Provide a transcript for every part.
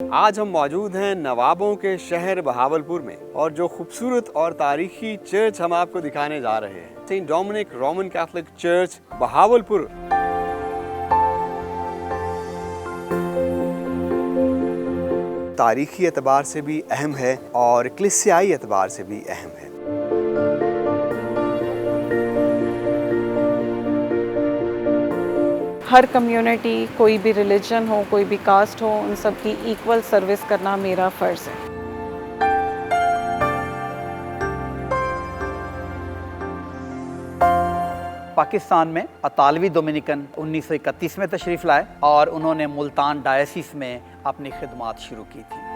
आज हम मौजूद हैं नवाबों के शहर बहावलपुर में और जो खूबसूरत और तारीखी चर्च हम आपको दिखाने जा रहे हैं Saint Dominic Roman Catholic church Bahawalpur. तारीखी एतबार से भी अहम है और कलीसियाई एतबार से भी अहम है। हर कम्युनिटी, कोई भी रिलीजन हो, कोई भी कास्ट हो, उन सब की इक्वल सर्विस करना मेरा फ़र्ज़ है। पाकिस्तान में अतालवी डोमिनिकन 1931 में तशरीफ़ लाए और उन्होंने मुल्तान डायसिस में अपनी खिदमात शुरू की थी।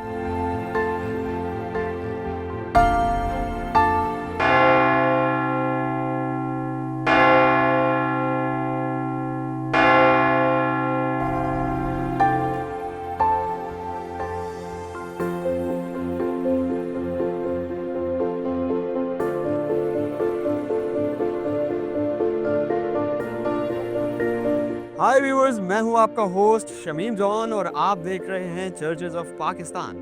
हाय व्यूअर्स, मैं हूं आपका होस्ट शमीम जॉन और आप देख रहे हैं चर्चेस ऑफ पाकिस्तान।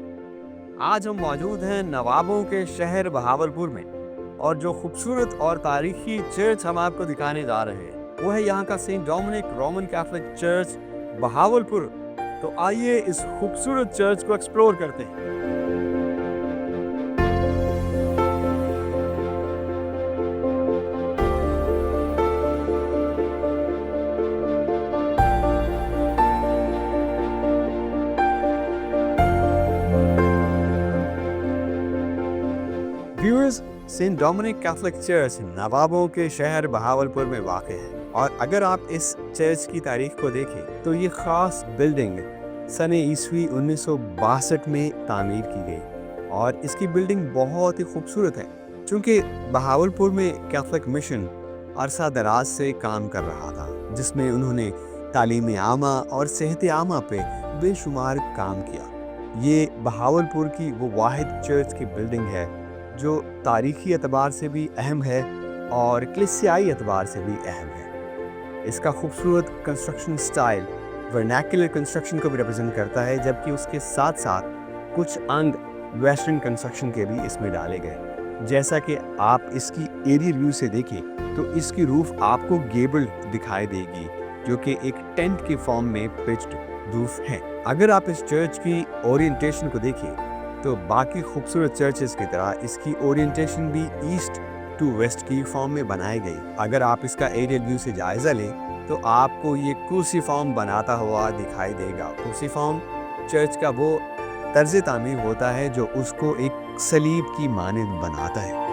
आज हम मौजूद हैं नवाबों के शहर बहावलपुर में और जो खूबसूरत और तारीखी चर्च हम आपको दिखाने जा रहे हैं वो है यहाँ का saint Dominic Roman Catholic church Bahawalpur. तो आइए इस खूबसूरत चर्च को एक्सप्लोर करते हैं। Viewers, saint Dominic Catholic church नवाबों के शहर बहावलपुर में वाक़ है और अगर आप इस चर्च की तारीख को देखें तो ये ख़ास बिल्डिंग सन ईस्वी 1962 में तामीर की गई और इसकी बिल्डिंग बहुत ही खूबसूरत है क्योंकि बहावलपुर में कैथोलिक मिशन अरसा दराज से काम कर रहा था जिसमें उन्होंने तालीम आमा और सेहत आमा पे बेशुमार काम किया। ये बहावलपुर की वो वाहिद चर्च की बिल्डिंग है जो तारीखी एतबार से भी अहम है और कलीसियाई एतबार से भी अहम है। इसका खूबसूरत कंस्ट्रक्शन स्टाइल वर्नैकुलर कंस्ट्रक्शन को भी रिप्रेजेंट करता है जबकि उसके साथ साथ कुछ अंग वेस्टर्न कंस्ट्रक्शन के भी इसमें डाले गए। जैसा कि आप इसकी एरियल व्यू से देखें तो इसकी रूफ आपको गेबल्ड दिखाई देगी जो कि एक टेंट के फॉर्म में पिच्ड रूफ है। अगर आप इस चर्च की ओरिएंटेशन को देखें तो बाकी खूबसूरत चर्चेस की तरह इसकी ओरिएंटेशन भी ईस्ट टू वेस्ट की फॉर्म में बनाई गई। अगर आप इसका एरियल व्यू से जायज़ा लें तो आपको ये क्रूसीफॉर्म बनाता हुआ दिखाई देगा। क्रूसीफॉर्म चर्च का वो तर्ज तामीर होता है जो उसको एक सलीब की मानद बनाता है।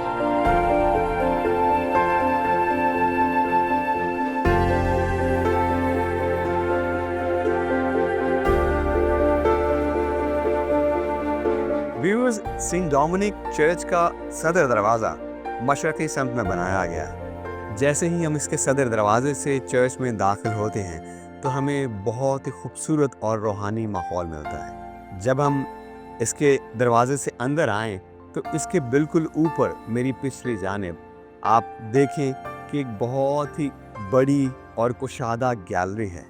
व्यूअर्स, सेंट डोमिनिक चर्च का सदर दरवाज़ा मशरक़ी समत में बनाया गया। जैसे ही हम इसके सदर दरवाजे से चर्च में दाखिल होते हैं तो हमें बहुत ही खूबसूरत और रूहानी माहौल मिलता है। जब हम इसके दरवाजे से अंदर आएँ तो इसके बिल्कुल ऊपर मेरी पिछली जानिब आप देखें कि एक बहुत ही बड़ी और कुशादा गैलरी है।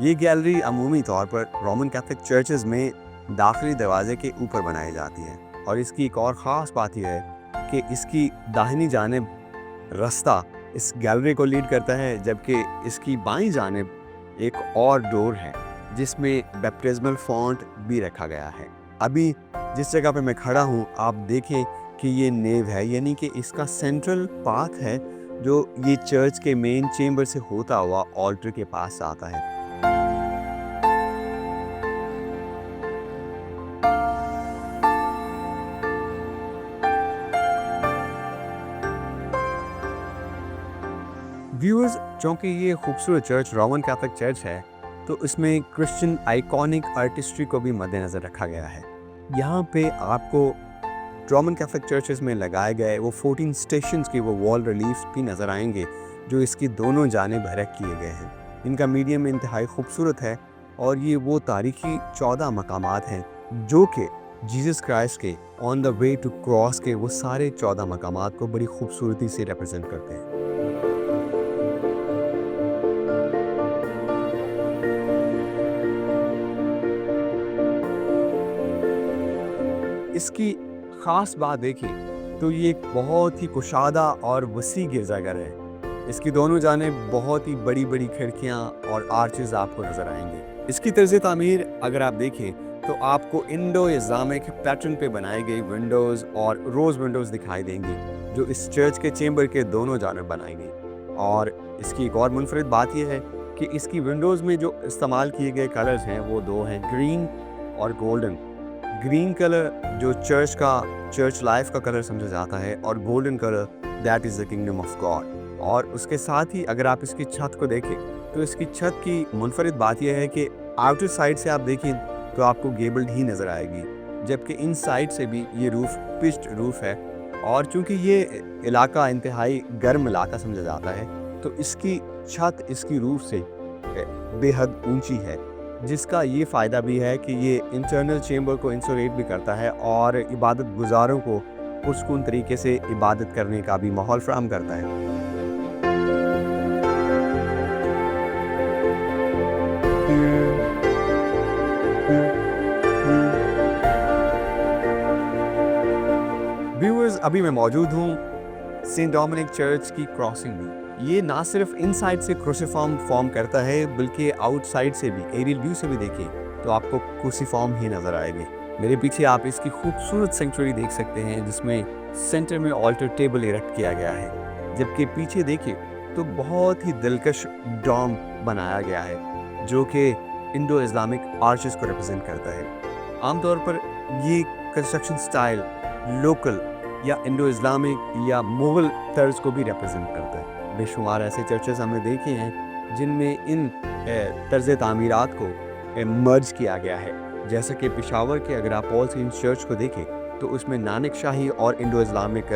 ये गैलरी अमूमी तौर पर रोमन कैथोलिक चर्चेस में दाखिली दरवाजे के ऊपर बनाई जाती है और इसकी एक और ख़ास बात यह है कि इसकी दाहिनी जानिब रास्ता इस गैलरी को लीड करता है जबकि इसकी बाईं जानिब एक और डोर है जिसमें बैप्टिज्मल फॉन्ट भी रखा गया है। अभी जिस जगह पे मैं खड़ा हूँ आप देखें कि ये नेव है, यानी कि इसका सेंट्रल पाथ है जो ये चर्च के मेन चेंबर से होता हुआ ऑल्टर के पास आता है। व्यूअर्स, चूँकि ये खूबसूरत चर्च रोमन कैथोलिक चर्च है तो इसमें क्रिश्चियन आइकॉनिक आर्टिस्ट्री को भी मद्देनज़र रखा गया है। यहाँ पे आपको रोमन कैथोलिक चर्चेस में लगाए गए वो 14 स्टेशंस की वो वॉल रिलीफ भी नज़र आएंगे जो इसकी दोनों जानिब हरक किए गए हैं। इनका मीडियम इंतहाई खूबसूरत है और ये वो तारीखी 14 मकामात हैं जो कि जीसस क्राइस्ट के on the way to cross के वो सारे 14 मकामात को बड़ी खूबसूरती से रिप्रेजेंट करते हैं। इसकी ख़ास बात देखिए तो ये एक बहुत ही कुशादा और वसी गिरजाघर है। इसकी दोनों जानिब बहुत ही बड़ी-बड़ी खिड़कियाँ और आर्चेज़ आपको नज़र आएँगी। इसकी तर्ज़ तामीर अगर आप देखें तो आपको इंडो इस्लामिक पैटर्न पे बनाई गई विंडोज़ और रोज़ विंडोज़ दिखाई देंगी, जो इस चर्च के चेंबर के दोनों जानिब बनाई गई। और इसकी एक और मुनफरिद बात यह है कि इसकी विंडोज़ में जो इस्तेमाल किए गए कलर्स हैं वो दो हैं, ग्रीन और गोल्डन। ग्रीन कलर जो चर्च लाइफ का कलर समझा जाता है और golden colour that is the kingdom of God. और उसके साथ ही अगर आप इसकी छत को देखें तो इसकी छत की मुनफरिद बात यह है कि आउटर साइड से आप देखें तो आपको गेबल्ड ही नज़र आएगी, जबकि इन साइड से भी ये रूफ़ पिच्ड रूफ़ है। और चूँकि ये इलाका इंतहाई गर्म इलाका समझा जाता है तो इसकी छत इसकी रूफ़ से बेहद ऊंची है, जिसका ये फ़ायदा भी है कि ये इंटरनल चेंबर को इंसुलेट भी करता है और इबादत गुजारों को पुरसकून तरीके से इबादत करने का भी माहौल फराहम करता है। व्यूअर्स, अभी मैं मौजूद हूँ सेंट डोमिनिक चर्च की क्रॉसिंग में। ये ना सिर्फ इनसाइड से क्रूसीफॉर्म फॉर्म करता है बल्कि आउटसाइड से भी, एरियल व्यू से भी देखें तो आपको क्रूसीफॉर्म ही नज़र आएंगे। मेरे पीछे आप इसकी खूबसूरत सेंचुरी देख सकते हैं जिसमें सेंटर में ऑल्टर टेबल इरेक्ट किया गया है, जबकि पीछे देखिए तो बहुत ही दिलकश डॉम बनाया गया है जो कि इंडो इस्लामिक आर्चेस को रिप्रेजेंट करता है। आमतौर पर ये कंस्ट्रक्शन स्टाइल लोकल या इंडो इस्लामिक या मुग़ल तर्ज को भी रिप्रेजेंट करता है। बेशुमार ऐसे चर्चेस हमने देखे हैं जिनमें इन तर्ज तामीरात को मर्ज किया गया है, जैसा कि पेशावर के अगर आप ऑल सेंट्स चर्च को देखें तो उसमें नानक शाही और इंडो इस्लामिक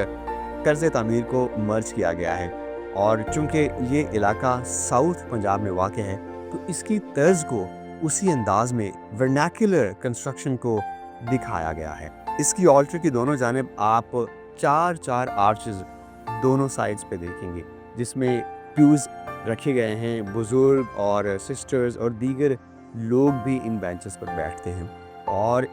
तर्ज तामीर को मर्ज किया गया है। और चूँकि ये इलाका साउथ पंजाब में वाक़ है तो इसकी तर्ज को उसी अंदाज में वर्नाक्युलर कंस्ट्रक्शन को दिखाया गया है। इसकी ऑल्टर की दोनों जानिब आप चार आर्चेस दोनों साइड्स पे देखेंगे, जिसमें प्यूज रखे गए हैं। बुजुर्ग और सिस्टर्स और दीगर लोग भी इन बेंचेस पर बैठते हैं। और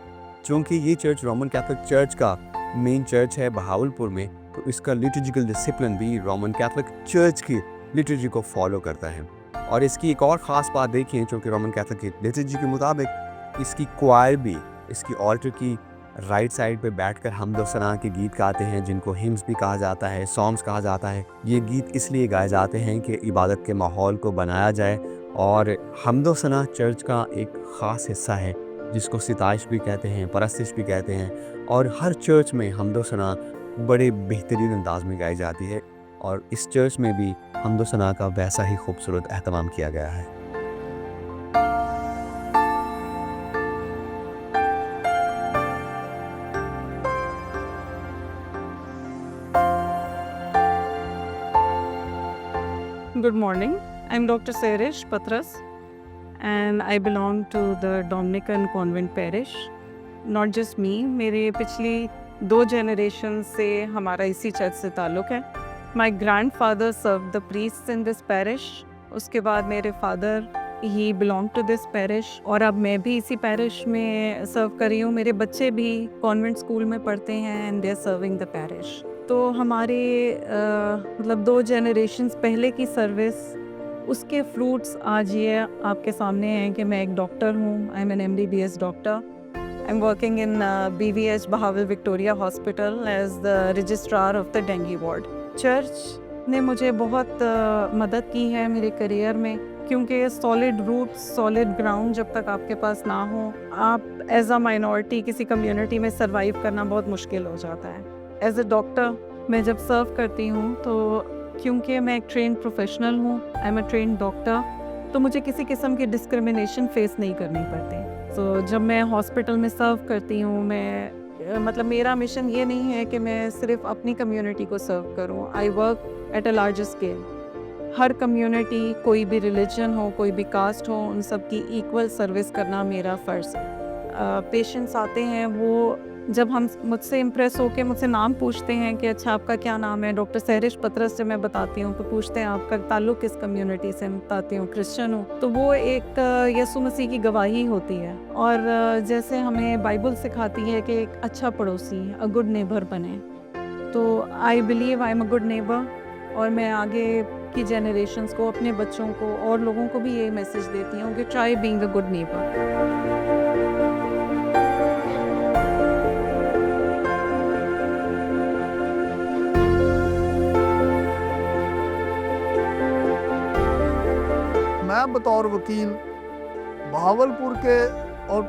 चूँकि ये चर्च रोमन कैथोलिक चर्च का मेन चर्च है बहावलपुर में, तो इसका लिटर्जिकल डिसिप्लिन भी रोमन कैथोलिक चर्च की लिटर्जी को फॉलो करता है। और इसकी एक और ख़ास बात देखिए, चूँकि रोमन कैथोलिक की लिटर्जी के मुताबिक इसकी क्वायर भी इसकी ऑल्टर की राइट साइड पे बैठकर हम्द व सना के गीत गाते हैं, जिनको हिम्स भी कहा जाता है, सॉन्ग्स कहा जाता है। ये गीत इसलिए गाए जाते हैं कि इबादत के माहौल को बनाया जाए। और हम्द व सना चर्च का एक ख़ास हिस्सा है जिसको सिताइश भी कहते हैं, परस्तिश भी कहते हैं। और हर चर्च में हम्द व सना बड़े बेहतरीन अंदाज में गाई जाती है और इस चर्च में भी हम्द व सना का वैसा ही खूबसूरत एहतमाम किया गया है। Good morning. I'm Dr. Serish Patras and I belong to the Dominican Convent Parish. Not just me, मेरे पिछली 2 जनरेशन से हमारा इसी चर्च से ताल्लुक़ है। My grandfather served the priests in this parish. उसके बाद मेरे father he belong to this parish और अब मैं भी इसी parish में सर्व कर रही हूँ। मेरे बच्चे भी कॉन्वेंट स्कूल में पढ़ते हैं and they are serving the parish. तो हमारे मतलब 2 जनरेशन्स पहले की सर्विस, उसके फ्रूट्स आज ये आपके सामने हैं कि मैं एक डॉक्टर हूँ। I am an MBBS doctor. I am working in BVH Bahawal Victoria hospital as the registrar of the dengue ward. Church ने मुझे बहुत मदद की है मेरे करियर में, क्योंकि सॉलिड रूट्स, सॉलिड ग्राउंड जब तक आपके पास ना हो, आप एज अ माइनॉरिटी किसी कम्युनिटी में सर्वाइव करना बहुत मुश्किल हो जाता है। एज अ डॉक्टर मैं जब सर्व करती हूँ तो क्योंकि मैं एक ट्रेन प्रोफेशनल हूँ, I am a train doctor, तो मुझे किसी किस्म की डिस्क्रिमिनेशन फेस नहीं करनी पड़ती। तो जब मैं हॉस्पिटल में सर्व करती हूँ, मैं मतलब मेरा मिशन ये नहीं है कि मैं सिर्फ अपनी कम्युनिटी को सर्व करूँ। I work at a larger scale. Her community, कोई भी रिलीजन हो, कोई भी कास्ट हो, उन सब की इक्वल सर्विस करना मेरा फ़र्ज़ है। पेशेंट्स आते हैं वो जब हम मुझसे इम्प्रेस होके मुझसे नाम पूछते हैं कि अच्छा आपका क्या नाम है, डॉक्टर सहरिश पतरस से मैं बताती हूँ, तो पूछते हैं आपका ताल्लुक़ किस कम्युनिटी से, मैं बताती हूँ क्रिश्चियन हूँ, तो वो एक यीशु मसीह की गवाही होती है। और जैसे हमें बाइबल सिखाती है कि एक अच्छा पड़ोसी, अ गुड नेबर बने, तो I believe I am a good neighbour. और मैं आगे की जनरेशन्स को, अपने बच्चों को और लोगों को भी ये मैसेज देती हूँ कि try being a good neighbour. मैं बतौर वकील बहावलपुर के और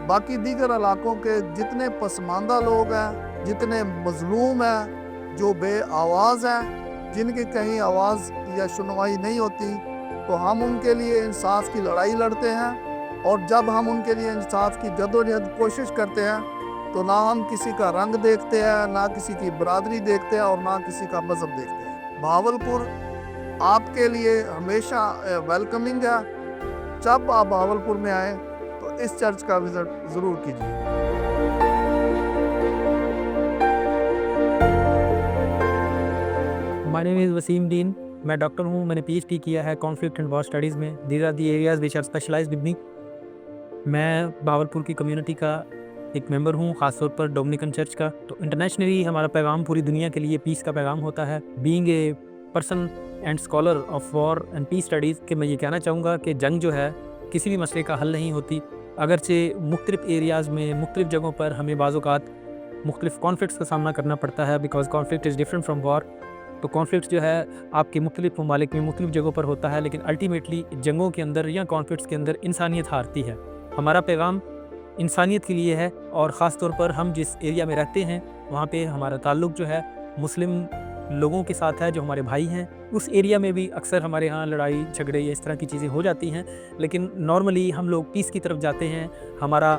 बाकी दीगर इलाकों के जितने पसमानदा लोग हैं, जितने मजलूम हैं, जो बे आवाज़ हैं, जिनकी कहीं आवाज़ या सुनवाई नहीं होती, तो हम उनके लिए इंसाफ की लड़ाई लड़ते हैं। और जब हम उनके लिए इंसाफ की जद्दोजहद कोशिश करते हैं, तो ना हम किसी का रंग देखते हैं, ना किसी की बरादरी देखते हैं और ना किसी का मज़हब देखते हैं। बहावलपुर आपके लिए हमेशा वेलकमिंग है। जब आप बहावलपुर में आएँ तो इस चर्च का विज़िट ज़रूर कीजिए। माय नेम इज़ वसीम दीन। मैं डॉक्टर हूँ। मैंने पीएचडी किया है कॉन्फ्लिक्ट एंड वॉर स्टडीज़ में। These are the areas which are specialised with me. मैं बहावलपुर की कम्युनिटी का एक मेंबर हूँ, ख़ासतौर पर डोमिनिकन चर्च का। तो इंटरनेशनली हमारा पैगाम पूरी दुनिया के लिए पीस का पैगाम होता है। Being a person and scholar of war and peace studies के मैं ये कहना चाहूँगा कि जंग जो है किसी भी मसले का हल नहीं होती। अगरचे मुख्तलिफ एरियाज़ में, मुख्तलिफ जगहों पर हमें बाज़ औक़ात मुख्तलिफ कॉन्फ्लिक्ट्स का सामना करना पड़ता है, because conflict is different from war. तो कॉन्फ्लिक्ट जो है आपके मुख्तलिफ ममालिक में मुख्तलिफ जगहों पर होता है, लेकिन अल्टीमेटली जंगों के अंदर या कॉन्फ्लिक्ट्स के अंदर इंसानियत हारती है। हमारा पैगाम इंसानियत के लिए है, और ख़ास तौर पर हम जिस एरिया में रहते हैं वहाँ पे हमारा ताल्लुक़ जो है मुस्लिम लोगों के साथ है, जो हमारे भाई हैं। उस एरिया में भी अक्सर हमारे यहाँ लड़ाई झगड़े या इस तरह की चीज़ें हो जाती हैं, लेकिन नॉर्मली हम लोग पीस की तरफ जाते हैं। हमारा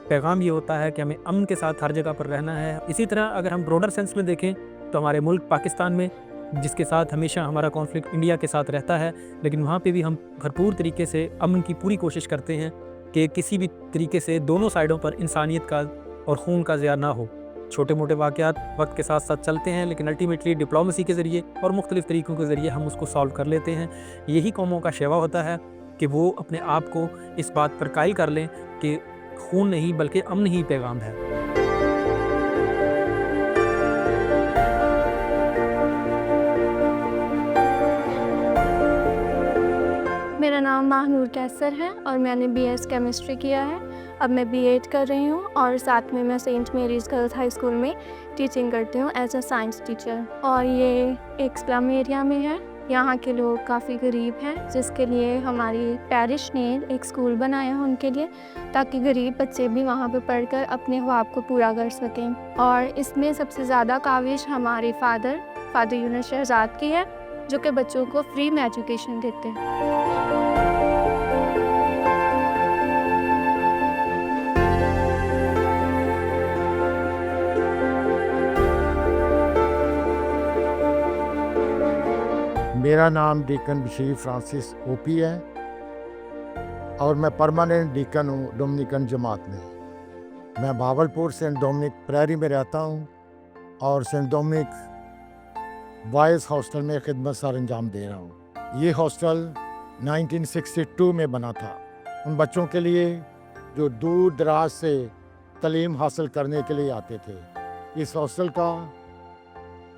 पैगाम ये होता है कि हमें अमन के साथ हर जगह पर रहना है। इसी तरह अगर हम ब्रॉडर सेंस में देखें तो हमारे मुल्क पाकिस्तान में, जिसके साथ हमेशा हमारा कॉन्फ्लिक्ट इंडिया के साथ रहता है, लेकिन वहाँ पे भी हम भरपूर तरीके से अमन की पूरी कोशिश करते हैं कि किसी भी तरीके से दोनों साइडों पर इंसानियत का और खून का ज़िया ना हो। छोटे मोटे वाक़यात वक्त के साथ साथ चलते हैं, लेकिन अल्टीमेटली डिप्लोमेसी के ज़रिए और मुख्तलिफ़ तरीक़ों के ज़रिए हम उसको सॉल्व कर लेते हैं। यही कौमों का शेवा होता है कि वो अपने आप को इस बात पर कायल कर लें कि खून नहीं बल्कि अमन ही पैगाम है। मेरा नाम महानूर कैसर है और मैंने बीएस केमिस्ट्री किया है। अब मैं बीएड कर रही हूँ और साथ में मैं सेंट मेरीज़ गर्ल्स हाई स्कूल में टीचिंग करती हूँ एज अ साइंस टीचर। और ये एक स्लम एरिया में है। यहाँ के लोग काफ़ी गरीब हैं, जिसके लिए हमारी पैरिश ने एक स्कूल बनाया है उनके लिए, ताकि गरीब बच्चे भी वहाँ पे पढ़कर अपने ख्वाब को पूरा कर सकें। और इसमें सबसे ज़्यादा काविश हमारे फादर यूनुस शहजाद की है, जो कि बच्चों को फ्री में एजुकेशन देते हैं। मेरा नाम डीकन बशीर फ्रांसिस ओपी है और मैं परमानेंट डीकन हूँ डोमिनिकन जमात में। मैं बहावलपुर सेंट डोमिनिक प्रैरी में रहता हूँ और सेंट डोमिनिक बॉयज़ हॉस्टल में खिदमत सर अंजाम दे रहा हूँ। ये हॉस्टल 1962 में बना था उन बच्चों के लिए जो दूर दराज से तालीम हासिल करने के लिए आते थे। इस हॉस्टल का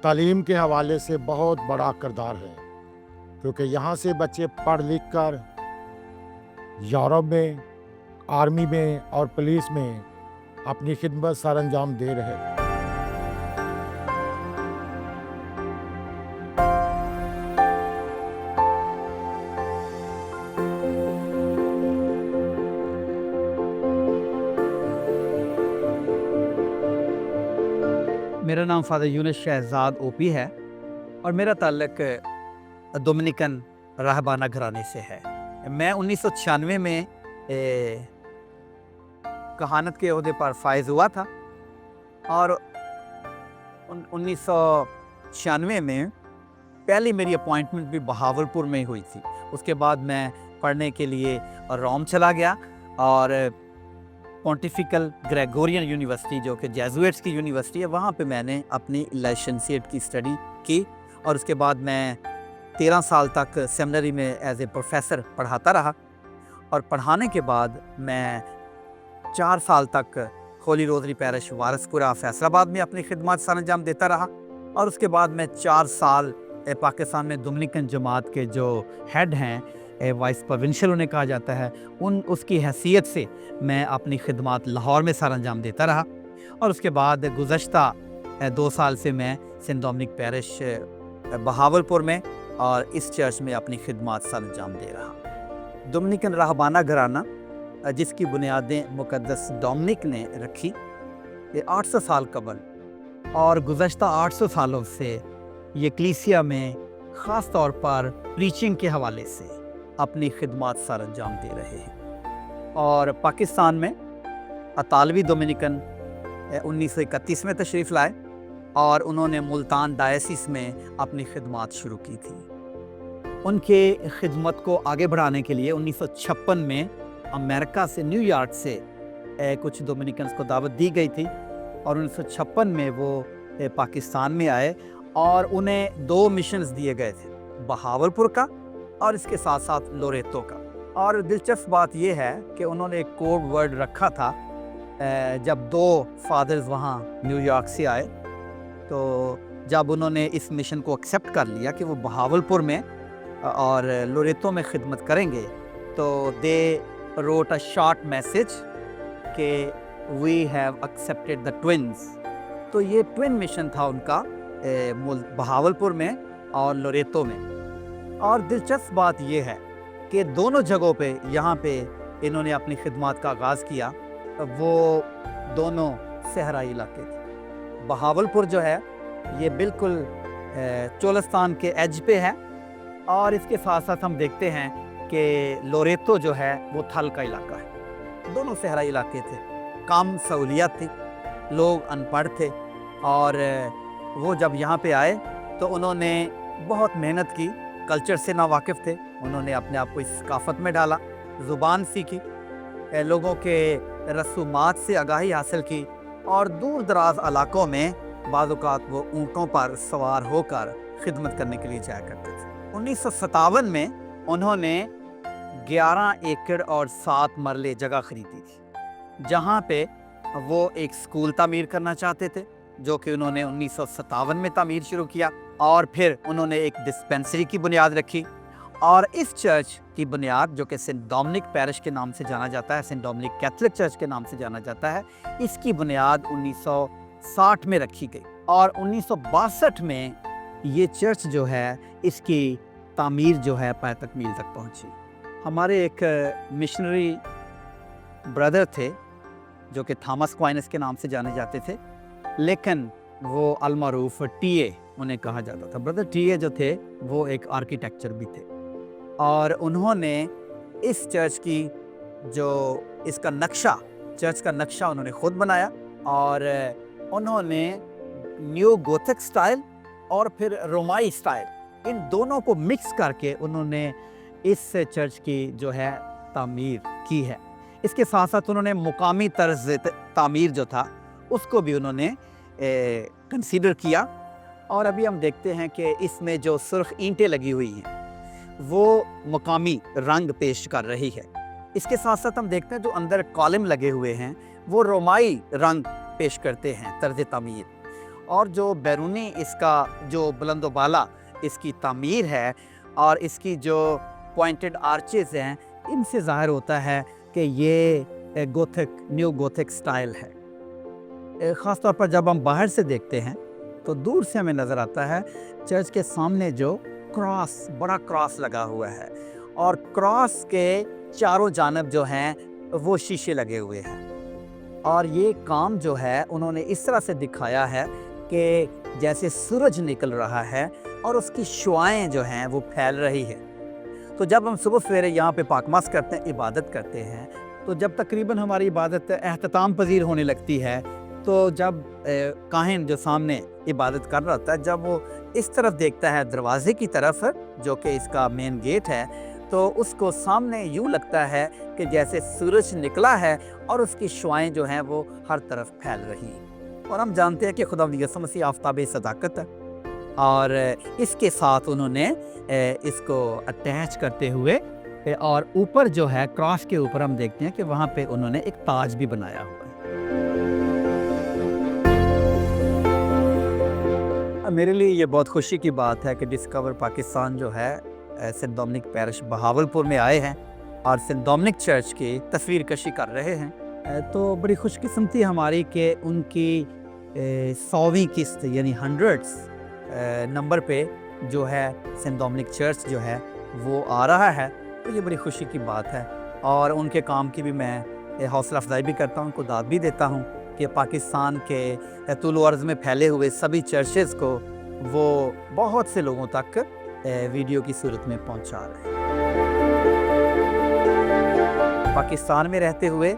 तालीम के हवाले से बहुत बड़ा किरदार है, क्योंकि यहाँ से बच्चे पढ़ लिख कर यूरोप में, आर्मी में और पुलिस में अपनी खिदमत सर अंजाम दे रहे हैं। मेरा नाम फ़ादर यूनुस शहजाद ओपी है और मेरा ताल्लुक़ डोमिनिकन राहबाना घराने से है। मैं 1996 में कहानत के ओहदे पर फायज़ हुआ था और 1996 में पहली मेरी अपॉइंटमेंट भी बहावलपुर में हुई थी। उसके बाद मैं पढ़ने के लिए रोम चला गया और पॉन्टिफिकल ग्रेगोरियन यूनिवर्सिटी जो कि जेजुएट्स की यूनिवर्सिटी है, वहाँ पे मैंने अपनी लाइसेंसिएट की स्टडी की और उसके बाद मैं 13 साल तक सेमिनरी में एज ए प्रोफेसर पढ़ाता रहा और पढ़ाने के बाद मैं 4 साल तक होली रोज़री पैरिश वारसपुरा फैसलाबाद में अपनी खिदमत सर अंजाम देता रहा और उसके बाद मैं 4 साल पाकिस्तान में डोमिनिकन जमात के जो हेड हैं, वाइस प्रोविंशियल उन्हें कहा जाता है, उसकी हैसियत से मैं अपनी खिदमत लाहौर में सर अंजाम देता रहा और उसके बाद गुज़श्ता 2 साल से मैं सेंट डोमिनिक पैरिश बहावलपुर में और इस चर्च में अपनी खिदमत सर अंजाम दे रहा। डोमिनिकन रहबाना घराना जिसकी बुनियादें मुक़द्दस डोमिनिक ने रखी, ये 800 साल कबल और गुज़श्ता 800 सालों से ये कलीसिया में ख़ास तौर पर प्रीचिंग के हवाले से अपनी खिदमत सर अंजाम दे रहे हैं। और पाकिस्तान में अतालवी डोमिनिकन 1931 में तशरीफ़ लाए और उन्होंने मुल्तान डायसिस में अपनी खिदमत शुरू की थी। उनके खिदमत को आगे बढ़ाने के लिए 1956 में अमेरिका से, न्यूयॉर्क से कुछ डोमिनिकन्स को दावत दी गई थी और 1956 में वो पाकिस्तान में आए और उन्हें 2 मिशंस दिए गए थे, बहावलपुर का और इसके साथ साथ लोरेतो का। और दिलचस्प बात यह है कि उन्होंने एक कोड वर्ड रखा था जब 2 फादर्स वहाँ न्यूयॉर्क से आए, तो जब उन्होंने इस मिशन को एक्सेप्ट कर लिया कि वो बहावलपुर में और लोरेतो में खिदमत करेंगे, तो they wrote a short message कि we have accepted the twins. तो ये ट्विन मिशन था उनका बहावलपुर में और लोरेतो में। और दिलचस्प बात यह है कि दोनों जगहों पे यहाँ पे इन्होंने अपनी खिदमत का आगाज़ किया, वो दोनों सहराई इलाके थे। बहावलपुर जो है ये बिल्कुल चोलिस्तान के एज पे है और इसके साथ साथ हम देखते हैं कि लोरेतो जो है वो थल का इलाका है। दोनों सहराई इलाके थे, कम सहूलियत थी, लोग अनपढ़ थे और वो जब यहाँ पे आए तो उन्होंने बहुत मेहनत की, कल्चर से नावाकिफ़ थे, उन्होंने अपने आप को इस सकाफ़त में डाला, ज़ुबान सीखी, लोगों के रसूमात से आगाही हासिल की और दूर दराज इलाकों में बाज़ औक़ात वो ऊँटों पर सवार होकर खिदमत करने के लिए जाया करते थे। 1957 में उन्होंने 11 एकड़ और 7 मरले जगह ख़रीदी थी, जहाँ पे वो एक स्कूल तामीर करना चाहते थे, जो कि उन्होंने 1957 में तामीर शुरू किया और फिर उन्होंने एक डिस्पेंसरी की बुनियाद रखी और इस चर्च की बुनियाद, जो कि सेंट डोमिनिक पैरिश के नाम से जाना जाता है, सेंट डोमिनिक कैथोलिक चर्च के नाम से जाना जाता है, इसकी बुनियाद 1960 में रखी गई और 1962 में ये चर्च जो है इसकी तामीर जो है पाए तकमील तक पहुंची। हमारे एक मिशनरी ब्रदर थे जो कि थॉमस क्वाइनस के नाम से जाने जाते थे, लेकिन वो अलमारूफ टीए उन्हें कहा जाता था। ब्रदर टीए जो थे वो एक आर्किटेक्चर भी थे और उन्होंने इस चर्च की जो इसका नक्शा, चर्च का नक्शा उन्होंने ख़ुद बनाया और उन्होंने न्यू गोथिक स्टाइल और फिर रोमाई स्टाइल, इन दोनों को मिक्स करके उन्होंने इस चर्च की जो है तामीर की है। इसके साथ साथ उन्होंने मुकामी तर्ज तामीर जो था उसको भी उन्होंने कंसीडर किया और अभी हम देखते हैं कि इसमें जो सुर्ख ईंटें लगी हुई हैं वो मुकामी रंग पेश कर रही है। इसके साथ साथ हम देखते हैं जो अंदर कॉलम लगे हुए हैं वो रोमाई रंग पेश करते हैं तर्ज तामीर, और जो बैरूनी इसका जो बुलंदोबाला इसकी तामीर है और इसकी जो पॉइंटेड आर्चेस हैं, इनसे ज़ाहिर होता है कि ये गोथिक, न्यू गोथिक स्टाइल है। ख़ास तौर पर जब हम बाहर से देखते हैं तो दूर से हमें नज़र आता है चर्च के सामने जो क्रॉस, बड़ा क्रॉस लगा हुआ है और क्रॉस के चारों जानब जो हैं वो शीशे लगे हुए हैं और ये काम जो है उन्होंने इस तरह से दिखाया है कि जैसे सूरज निकल रहा है और उसकी शुआएं जो हैं वो फैल रही है। तो जब हम सुबह सवेरे यहाँ पे पाकमास करते हैं, इबादत करते हैं, तो जब तकरीबन हमारी इबादत एहतताम पजीर होने लगती है, तो जब काहिन जो सामने इबादत कर रहा होता है, जब वो इस तरफ देखता है दरवाज़े की तरफ जो कि इसका मेन गेट है, तो उसको सामने यूँ लगता है कि जैसे सूरज निकला है और उसकी शुआएं जो हैं वो हर तरफ फैल रही हैं। और हम जानते हैं कि खुदावंद यीशु मसीह आफ़ताब सदाकत है, और इसके साथ उन्होंने इसको अटैच करते हुए और ऊपर जो है क्रॉस के ऊपर हम देखते हैं कि वहाँ पे उन्होंने एक ताज भी बनाया हुआ है। मेरे लिए ये बहुत खुशी की बात है कि डिस्कवर पाकिस्तान जो है सेंट डोमिनिक पैरिश बहावलपुर में आए हैं और सेंट डोमिनिक चर्च की तस्वीर कशी कर रहे हैं। तो बड़ी खुशकिस्मती हमारी कि उनकी 100वीं किस्त यानी 100th नंबर पे जो है सेंट डोमिनिक चर्च जो है वो आ रहा है। तो ये बड़ी खुशी की बात है और उनके काम की भी मैं हौसला अफजाई भी करता हूँ, उनको दाद भी देता हूँ कि पाकिस्तान के तुल अर्ज़ में फैले हुए सभी चर्चेज़ को वो बहुत से लोगों तक वीडियो की सूरत में पहुँचा रहे हैं। पाकिस्तान में रहते हुए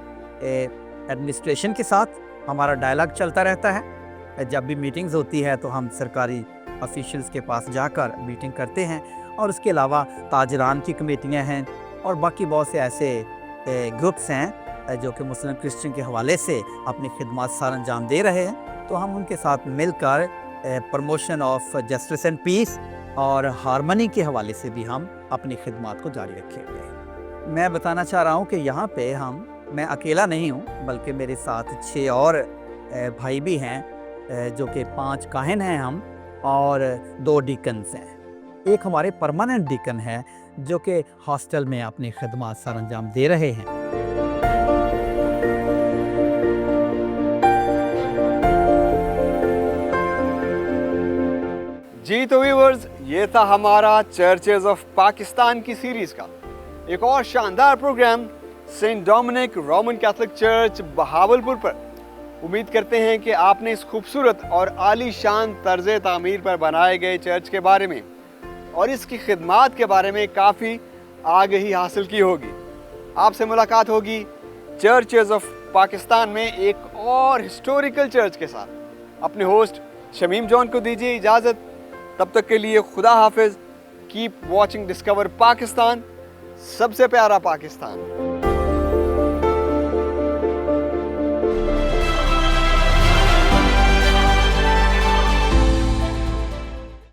एडमिनिस्ट्रेशन के साथ हमारा डायलॉग चलता रहता है। जब भी मीटिंग्स होती है तो हम सरकारी ऑफिशियल्स के पास जाकर मीटिंग करते हैं, और उसके अलावा ताजरान की कमेटियां हैं और बाकी बहुत से ऐसे ग्रुप्स हैं जो कि मुस्लिम क्रिश्चियन के हवाले से अपनी खिदमत सर अंजाम दे रहे हैं। तो हम उनके साथ मिलकर promotion of justice and peace और हारमनी के हवाले से भी हम अपनी खिदमत को जारी रखेंगे। मैं बताना चाह रहा हूँ कि यहाँ पे मैं अकेला नहीं हूँ, बल्कि मेरे साथ 6 और भाई भी हैं जो कि 5 काहिन हैं हम, और 2 डीकन्स हैं। एक हमारे परमानेंट डीकन है जो कि हॉस्टल में अपनी खिदमत सर अंजाम दे रहे हैं। जी तो व्यूअर्स, ये था हमारा चर्चेज ऑफ पाकिस्तान की सीरीज का एक और शानदार programme Saint Dominic Roman Catholic church Bahawalpur पर। उम्मीद करते हैं कि आपने इस खूबसूरत और आलीशान तर्ज तामीर पर बनाए गए चर्च के बारे में और इसकी खिदमात के बारे में काफ़ी आगाही हासिल की होगी। आपसे मुलाकात होगी चर्चेज ऑफ पाकिस्तान में एक और हिस्टोरिकल चर्च के साथ। अपने होस्ट शमीम जॉन को दीजिए इजाज़त। तब तक के लिए खुदा हाफिज। कीप वॉचिंग डिस्कवर पाकिस्तान, सबसे प्यारा पाकिस्तान।